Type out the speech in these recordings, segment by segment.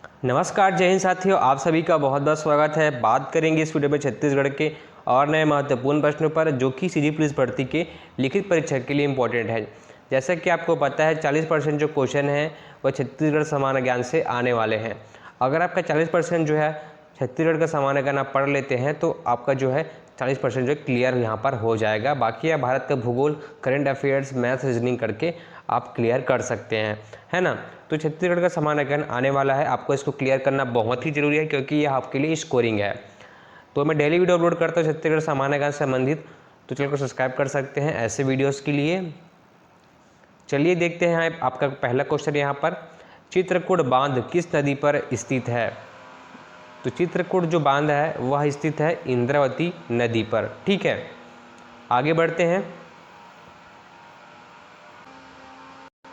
नमस्कार, जय हिंद साथियों, आप सभी का बहुत बहुत स्वागत है। बात करेंगे इस वीडियो में छत्तीसगढ़ के और नए महत्वपूर्ण प्रश्नों पर जो कि सीधी पुलिस भर्ती के लिखित परीक्षा के लिए इम्पोर्टेंट है। जैसा कि आपको पता है 40% जो क्वेश्चन है वह छत्तीसगढ़ सामान्य ज्ञान से आने वाले हैं। अगर आपका 40% जो है छत्तीसगढ़ का सामान्य ज्ञान आप पढ़ लेते हैं तो आपका जो है 40% जो क्लियर यहाँ पर हो जाएगा। बाकी आप भारत का भूगोल, करंट अफेयर्स, मैथ, रीजनिंग करके आप क्लियर कर सकते हैं, है ना। तो छत्तीसगढ़ का सामान्य ज्ञान आने वाला है, आपको इसको क्लियर करना बहुत ही जरूरी है क्योंकि ये आपके लिए स्कोरिंग है। तो मैं डेली वीडियो अपलोड करता हूँ छत्तीसगढ़ सामान्य ज्ञान से संबंधित, तो चैनल को सब्सक्राइब कर सकते हैं ऐसे वीडियोस के लिए। चलिए देखते हैं आपका पहला क्वेश्चन यहाँ पर, चित्रकूट बांध किस नदी पर स्थित है। तो चित्रकूट जो बांध है वह स्थित है इंद्रावती नदी पर। ठीक है, आगे बढ़ते हैं।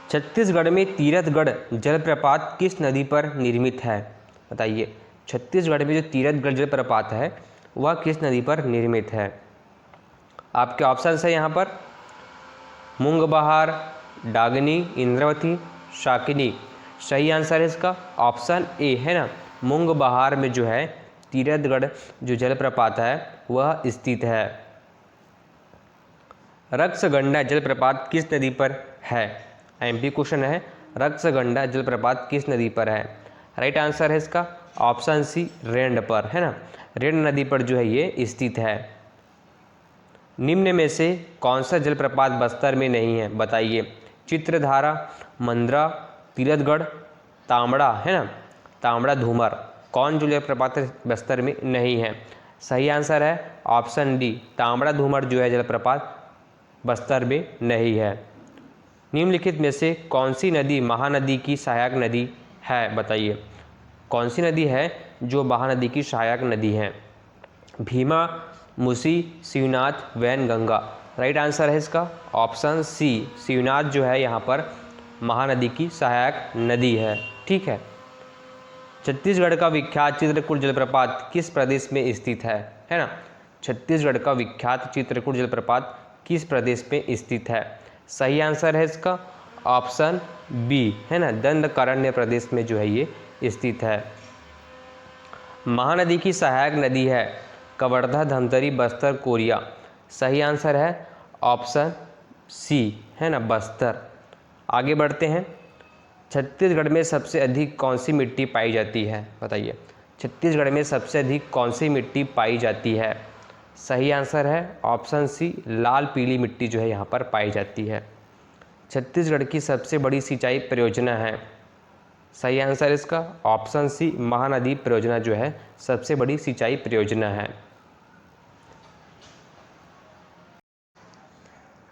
छत्तीसगढ़ में तीरथगढ़ जलप्रपात किस नदी पर निर्मित है। बताइए, छत्तीसगढ़ में जो तीरथगढ़ जलप्रपात है वह किस नदी पर निर्मित है। आपके ऑप्शन है यहाँ पर मूंगबहार, डागनी, इंद्रावती, शाकिनी। सही आंसर है इसका ऑप्शन ए, है ना। मूंगबहार में जो है तीरथगढ़ जो जलप्रपात है वह स्थित है। रक्सगंडा जलप्रपात किस नदी पर है। एमपी क्वेश्चन है, रक्सगंडा जलप्रपात किस नदी पर है। राइट आंसर है इसका ऑप्शन सी, रेंड पर, है ना। रेंड नदी पर जो है ये स्थित है। निम्न में से कौन सा जलप्रपात बस्तर में नहीं है। बताइए, चित्रधारा, मंद्रा, तीरथगढ़, तांबड़ा, है ना, तांबड़ा धूमर, कौन जो जलप्रपात बस्तर में नहीं है। सही आंसर है ऑप्शन डी, तांबड़ा धूमर जो है जलप्रपात बस्तर में नहीं है। निम्नलिखित में से कौन सी नदी महानदी की सहायक नदी है। बताइए, कौन सी नदी है जो महानदी की सहायक नदी है। भीमा, मुसी, शिवनाथ, वैनगंगा। राइट आंसर है इसका ऑप्शन सी, शिवनाथ जो है यहाँ पर महानदी की सहायक नदी है। ठीक है। छत्तीसगढ़ का विख्यात चित्रकूट जलप्रपात किस प्रदेश में स्थित है ना। छत्तीसगढ़ का विख्यात चित्रकूट जलप्रपात किस प्रदेश में स्थित है। सही आंसर है इसका ऑप्शन बी, है ना, दंडकारण्य प्रदेश में जो है ये स्थित है। महानदी की सहायक नदी है कवर्धा, धमतरी, बस्तर, कोरिया। सही आंसर है ऑप्शन सी, है ना, बस्तर। आगे बढ़ते हैं। छत्तीसगढ़ में सबसे अधिक कौन सी मिट्टी पाई जाती है। बताइए, छत्तीसगढ़ में सबसे अधिक कौन सी मिट्टी पाई जाती है। सही आंसर है ऑप्शन सी, लाल पीली मिट्टी जो है यहाँ पर पाई जाती है। छत्तीसगढ़ की सबसे बड़ी सिंचाई परियोजना है। सही आंसर इसका ऑप्शन सी, महानदी परियोजना जो है सबसे बड़ी सिंचाई परियोजना है।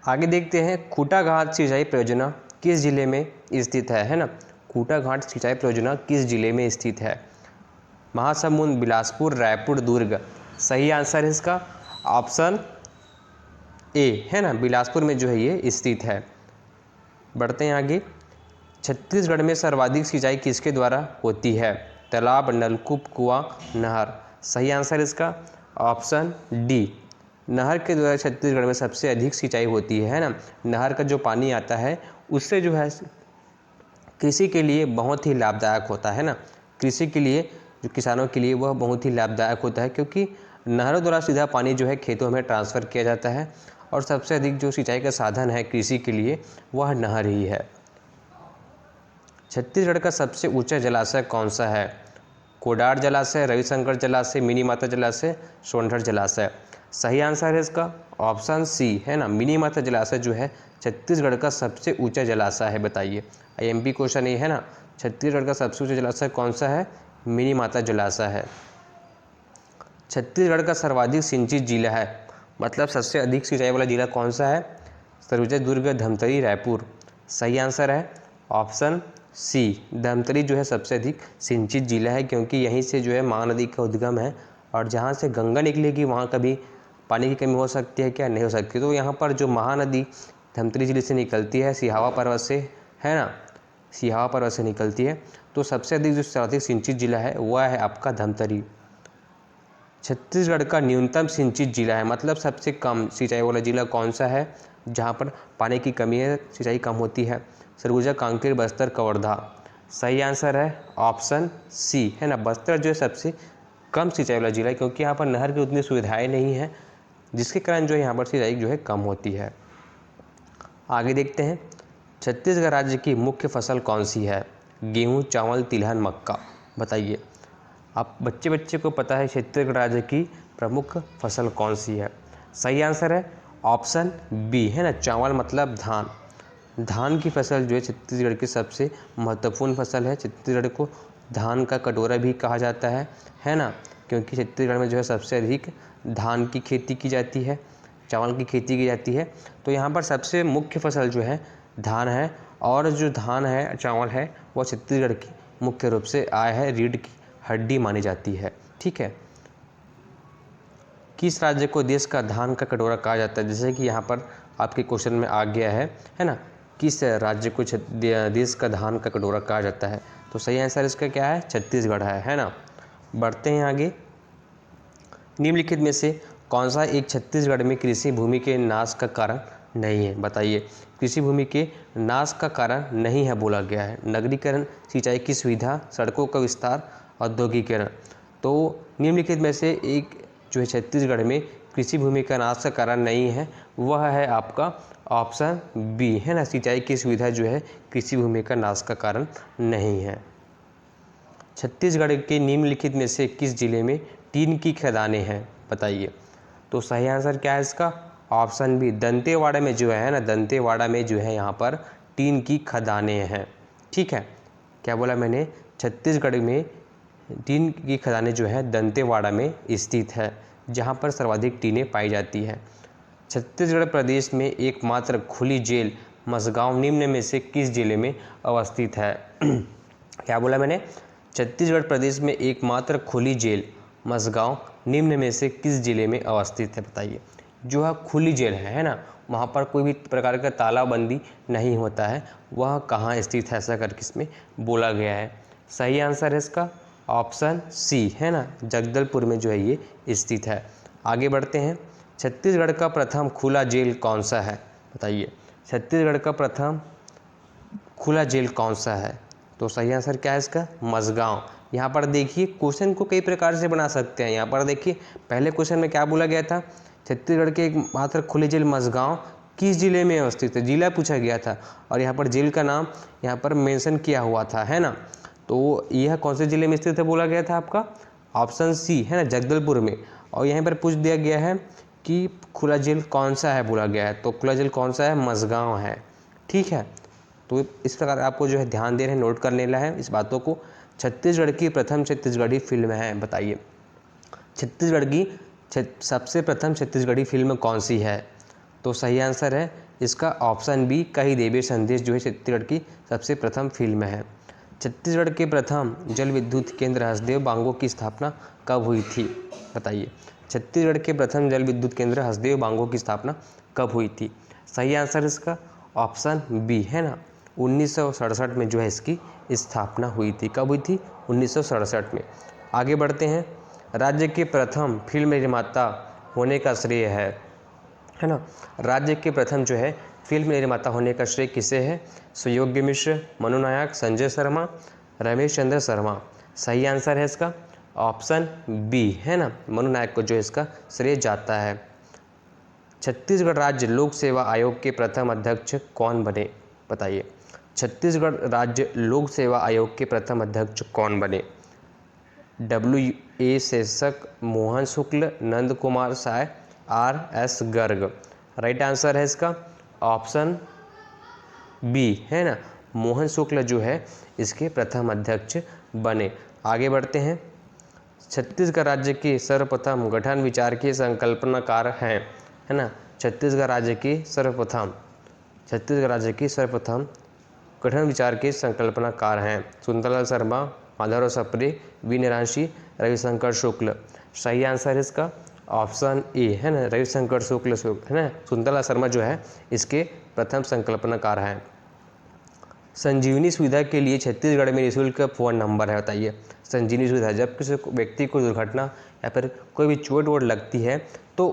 आगे देखते हैं, खूटाघाट सिंचाई परियोजना किस जिले में स्थित है ना। खूटाघाट सिंचाई परियोजना किस जिले में स्थित है। महासमुंद, बिलासपुर, रायपुर, दुर्ग। सही आंसर है इसका ऑप्शन ए, है ना, बिलासपुर में जो है ये स्थित है। बढ़ते हैं आगे। छत्तीसगढ़ में सर्वाधिक सिंचाई किसके द्वारा होती है। तालाब, नलकूप, कुआं, नहर। सही आंसर इसका ऑप्शन डी, नहर के द्वारा छत्तीसगढ़ में सबसे अधिक सिंचाई होती है ना। नहर का जो पानी आता है उससे जो है कृषि के लिए बहुत ही लाभदायक होता है ना। कृषि के लिए, जो किसानों के लिए वह बहुत ही लाभदायक होता है क्योंकि नहरों द्वारा सीधा पानी जो है खेतों में ट्रांसफ़र किया जाता है और सबसे अधिक जो सिंचाई का साधन है कृषि के लिए वह नहर ही है। छत्तीसगढ़ का सबसे ऊंचा जलाशय कौन सा है। कोडार जलाशय, रविशंकर जलाशय, मिनी माता जलाशय, सोनधर जलाशय। सही आंसर है इसका ऑप्शन सी, है ना, मिनी माता जलाशय जो है छत्तीसगढ़ का सबसे ऊंचा जलाशय है। बताइए, आईएमपी क्वेश्चन ये है ना, छत्तीसगढ़ का सबसे ऊंचा जलाशय कौन सा है। मिनी माता जलाशय है। छत्तीसगढ़ का सर्वाधिक सिंचित जिला है, मतलब सबसे अधिक सिंचाई वाला जिला कौन सा है। सरगुजा, दुर्ग, धमतरी, रायपुर। सही आंसर है ऑप्शन सी, धमतरी जो है सबसे अधिक सिंचित जिला है क्योंकि यहीं से जो है महानदी का उद्गम है और जहाँ से गंगा निकलेगी वहाँ कभी पानी की कमी हो सकती है क्या, नहीं हो सकती। तो यहाँ पर जो महानदी धमतरी जिले से निकलती है, सिहावा पर्वत से, है ना, सिहावा पर्वत से निकलती है। तो सबसे अधिक जो सर्वाधिक सिंचित जिला है वह है आपका धमतरी। छत्तीसगढ़ का न्यूनतम सिंचित जिला है, मतलब सबसे कम सिंचाई वाला जिला कौन सा है जहाँ पर पानी की कमी है, सिंचाई कम होती है। सरगुजा, कांकेर, बस्तर, कवर्धा। सही आंसर है ऑप्शन सी, है ना। बस्तर जो है सबसे कम सिंचाई वाला जिला है, क्योंकि यहाँ पर नहर की उतनी सुविधाएं नहीं है, जिसके कारण जो है यहाँ पर सिंचाई जो है कम होती है। आगे देखते हैं, छत्तीसगढ़ राज्य की मुख्य फसल कौन सी है? गेहूँ, चावल, तिलहन, मक्का। बताइए। आप बच्चे को पता है छत्तीसगढ़ राज्य की प्रमुख फसल कौन सी है? सही आंसर है ऑप्शन बी, है ना, चावल मतलब धान। धान की फसल जो है छत्तीसगढ़ की सबसे महत्वपूर्ण फसल है। छत्तीसगढ़ को धान का कटोरा भी कहा जाता है ना, क्योंकि छत्तीसगढ़ में जो है सबसे अधिक धान की खेती की जाती है, चावल की खेती की जाती है। तो यहाँ पर सबसे मुख्य फसल जो है धान है, और जो धान है, चावल है, वो छत्तीसगढ़ की मुख्य रूप से आय है, रीढ़ की हड्डी मानी जाती है। ठीक है। किस राज्य को देश का धान का कटोरा कहा जाता है? जैसे कि यहाँ पर आपके क्वेश्चन में आ गया है ना, किस राज्य को देश का धान का कटोरा कहा जाता है? तो सही आंसर इसका क्या है? छत्तीसगढ़ है ना। बढ़ते हैं आगे। निम्नलिखित में से कौन सा एक छत्तीसगढ़ में कृषि भूमि के नाश का कारण नहीं है? बताइए। कृषि भूमि के नाश का कारण नहीं है बोला गया है। नगरीकरण, सिंचाई की सुविधा, सड़कों का विस्तार, औद्योगिकरण। तो निम्नलिखित में से एक जो है छत्तीसगढ़ में कृषि भूमि का नाश का कारण नहीं है, वह है आपका ऑप्शन बी, है ना, सिंचाई की सुविधा जो है कृषि भूमि का नाश का कारण नहीं है। छत्तीसगढ़ के निम्नलिखित में से किस जिले में टीन की खदानें हैं? बताइए। तो सही आंसर क्या है इसका? ऑप्शन बी, दंतेवाड़ा में जो है ना, दंतेवाड़ा में जो है यहाँ पर टीन की खदानें हैं। ठीक है। क्या बोला मैंने? छत्तीसगढ़ में टीन की खदानें जो है दंतेवाड़ा में स्थित है, जहाँ पर सर्वाधिक टीनें पाई जाती है। छत्तीसगढ़ प्रदेश में एकमात्र खुली जेल मसगांव निम्न में से किस जिले में अवस्थित है? क्या बोला मैंने? छत्तीसगढ़ प्रदेश में एकमात्र खुली जेल मसगांव निम्न में से किस जिले में अवस्थित है? बताइए। जो है खुली जेल है ना, वहाँ पर कोई भी प्रकार का तालाबंदी नहीं होता है, वह कहाँ स्थित है, ऐसा करके इसमें बोला गया है। सही आंसर है इसका ऑप्शन सी, है ना, जगदलपुर में जो है ये स्थित है। आगे बढ़ते हैं। छत्तीसगढ़ का प्रथम खुला जेल कौन सा है? बताइए। छत्तीसगढ़ का प्रथम खुला जेल कौन सा है? तो सही आंसर क्या है इसका? मसगांव। यहाँ पर देखिए क्वेश्चन को कई प्रकार से बना सकते हैं। यहाँ पर देखिए पहले क्वेश्चन में क्या बोला गया था? छत्तीसगढ़ के एकमात्र खुले जेल मसगांव किस जिले में अवस्थित है, जिला पूछा गया था, और यहाँ पर जेल का नाम यहाँ पर मेंशन किया हुआ था, है ना। तो यह कौन से जिले में स्थित है बोला गया था आपका? ऑप्शन सी, है ना, जगदलपुर में। और यहाँ पर पूछ दिया गया है कि खुला जेल कौन सा है बोला गया है, तो खुला जेल कौन सा है? मसगांव है। ठीक है। तो इस प्रकार आपको जो है ध्यान दे रहे हैं, नोट कर लेना है इस बातों को। छत्तीसगढ़ की प्रथम छत्तीसगढ़ी फिल्म है, बताइए। छत्तीसगढ़ की सबसे प्रथम छत्तीसगढ़ी फिल्म कौन सी है? तो सही आंसर है इसका ऑप्शन बी, कही देवी संदेश जो है छत्तीसगढ़ की सबसे प्रथम फिल्म है। छत्तीसगढ़ के प्रथम जल विद्युत केंद्र हसदेव बांगो की स्थापना कब हुई थी? बताइए। छत्तीसगढ़ के प्रथम जल विद्युत केंद्र हसदेव बांगो की स्थापना कब हुई थी? सही आंसर इसका ऑप्शन बी, है ना, 1967 में जो है इसकी स्थापना हुई थी। कब हुई थी? 1967 में। आगे बढ़ते हैं। राज्य के प्रथम फिल्म निर्माता होने का श्रेय है ना, राज्य के प्रथम जो है फिल्म निर्माता होने का श्रेय किसे है? सुयोग्य मिश्र, मनु नायक, संजय शर्मा, रमेश चंद्र शर्मा। सही आंसर है इसका ऑप्शन बी, है ना, मनु नायक को जो इसका श्रेय जाता है। छत्तीसगढ़ राज्य लोक सेवा आयोग के प्रथम अध्यक्ष कौन बने? बताइए। छत्तीसगढ़ राज्य लोक सेवा आयोग के प्रथम अध्यक्ष कौन बने? WA शेषक, Mohan Shukla, Nand Kumar Sai, RS Garg. Right answer है इसका ऑप्शन बी, है ना, मोहन शुक्ल जो है इसके प्रथम अध्यक्ष बने। आगे बढ़ते हैं। छत्तीसगढ़ राज्य के सर्वप्रथम गठन विचार के संकल्पनाकार हैं, है ना। छत्तीसगढ़ राज्य के सर्वप्रथम गठन विचार के संकल्पनाकार हैं सुंदरलाल शर्मा, माधवराव सप्रे, वी नारायण, रविशंकर शुक्ल। सही आंसर है इसका ऑप्शन ए, है ना, रविशंकर शुक्ल, है ना। सुंदरलाल शर्मा जो है इसके प्रथम संकल्पनाकार हैं। संजीवनी सुविधा के लिए छत्तीसगढ़ में निःशुल्क फ़ोन नंबर है, बताइए। संजीवनी सुविधा, जब किसी व्यक्ति को दुर्घटना या फिर कोई भी चोट वोट लगती है तो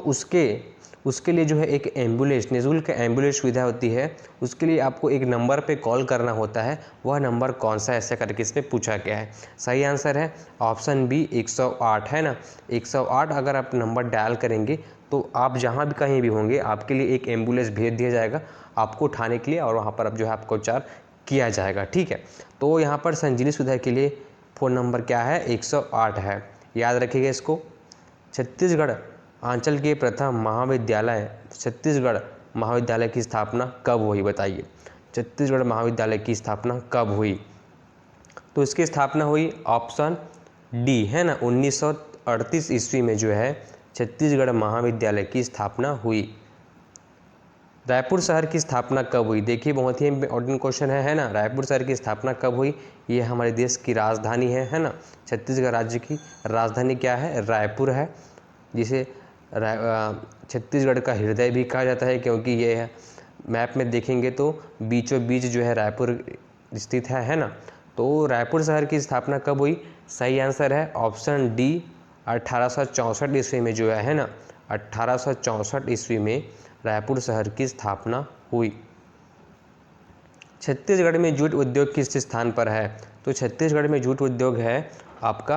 उसके लिए जो है एक एम्बुलेंस, निःशुल्क एम्बुलेंस सुविधा होती है। उसके लिए आपको एक नंबर पे कॉल करना होता है, वह नंबर कौन सा है ऐसा करके इसमें पूछा गया है। सही आंसर है ऑप्शन बी 108 है ना। 108 अगर आप नंबर डायल करेंगे तो आप जहाँ भी कहीं भी होंगे आपके लिए एक एम्बुलेंस भेज दिया जाएगा आपको उठाने के लिए, और वहाँ पर अब जो है आपको उपचार किया जाएगा, ठीक है। तो यहाँ पर संजीवनी सुविधा के लिए फ़ोन नंबर क्या है, 108 है, याद रखिएगा इसको। छत्तीसगढ़ आंचल के प्रथम महाविद्यालय, छत्तीसगढ़ महाविद्यालय की स्थापना कब हुई, बताइए। छत्तीसगढ़ महाविद्यालय की स्थापना कब हुई? तो इसकी स्थापना हुई ऑप्शन डी है ना, 1938 ईस्वी में जो है छत्तीसगढ़ महाविद्यालय की स्थापना हुई। रायपुर शहर की स्थापना कब हुई? देखिए बहुत ही इंपॉर्टेंट क्वेश्चन है ना। रायपुर शहर की स्थापना कब हुई? ये हमारे देश की राजधानी है ना। छत्तीसगढ़ राज्य की राजधानी क्या है? रायपुर है, जिसे छत्तीसगढ़ का हृदय भी कहा जाता है, क्योंकि ये मैप में देखेंगे तो बीचों बीच जो है रायपुर स्थित है ना। तो रायपुर शहर की स्थापना कब हुई? सही आंसर है ऑप्शन डी 1864 ईस्वी में जो है ना, 1864 ईस्वी में रायपुर शहर की स्थापना हुई। छत्तीसगढ़ में जूट उद्योग किस स्थान पर है? तो छत्तीसगढ़ में जूट उद्योग है आपका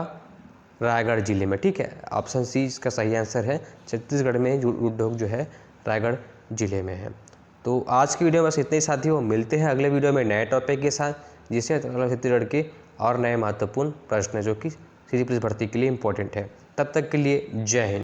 रायगढ़ जिले में, ठीक है। ऑप्शन सी इसका सही आंसर है, छत्तीसगढ़ में जूट उद्योग जो है रायगढ़ जिले में है। तो आज की वीडियो बस इतने ही साथियों, मिलते हैं अगले वीडियो में नए टॉपिक के साथ, जिससे छत्तीसगढ़ के और नए महत्वपूर्ण प्रश्न जो कि सिविल पुलिस भर्ती के लिए इंपॉर्टेंट है। तब तक के लिए जय हिंद।